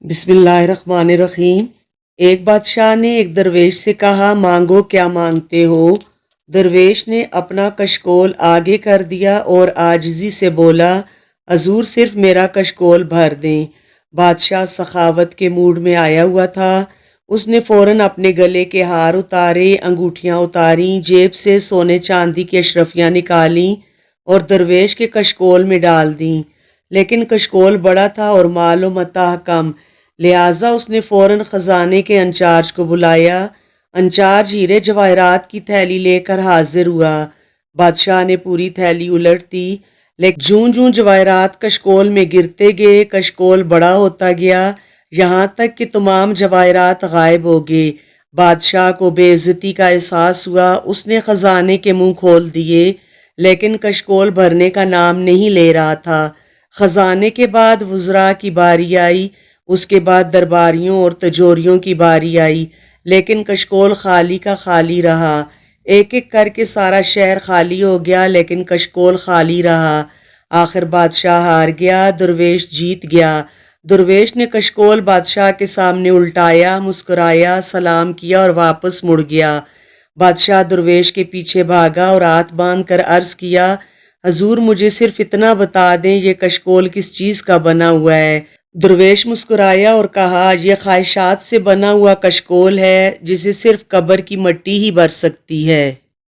بسم اللہ الرحمن الرحیم۔ ایک بادشاہ نے ایک درویش سے کہا، مانگو کیا مانگتے ہو؟ درویش نے اپنا کشکول آگے کر دیا اور عاجزی سے بولا، حضور صرف میرا کشکول بھر دیں۔ بادشاہ سخاوت کے موڈ میں آیا ہوا تھا۔ اس نے فوراً اپنے گلے کے ہار اتارے، انگوٹھیاں اتاریں، جیب سے سونے چاندی کی اشرفیاں نکالیں اور درویش کے کشکول میں ڈال دیں۔ لیکن کشکول بڑا تھا اور مال و متاع کم، لہٰذا اس نے فوراً خزانے کے انچارج کو بلایا۔ انچارج ہیرے جواہرات کی تھیلی لے کر حاضر ہوا۔ بادشاہ نے پوری تھیلی الٹ دی، لیکن جوں جوں جواہرات کشکول میں گرتے گئے، کشکول بڑا ہوتا گیا، یہاں تک کہ تمام جواہرات غائب ہو گئے۔ بادشاہ کو بے عزتی کا احساس ہوا۔ اس نے خزانے کے منہ کھول دیے، لیکن کشکول بھرنے کا نام نہیں لے رہا تھا۔ خزانے کے بعد وزراء کی باری آئی، اس کے بعد درباریوں اور تجوریوں کی باری آئی، لیکن کشکول خالی کا خالی رہا۔ ایک ایک کر کے سارا شہر خالی ہو گیا، لیکن کشکول خالی رہا۔ آخر بادشاہ ہار گیا، درویش جیت گیا۔ درویش نے کشکول بادشاہ کے سامنے الٹایا، مسکرایا، سلام کیا اور واپس مڑ گیا۔ بادشاہ درویش کے پیچھے بھاگا اور ہاتھ باندھ کر عرض کیا، حضور مجھے صرف اتنا بتا دیں، یہ کشکول کس چیز کا بنا ہوا ہے؟ درویش مسکرایا اور کہا، یہ خواہشات سے بنا ہوا کشکول ہے، جسے صرف قبر کی مٹی ہی بھر سکتی ہے۔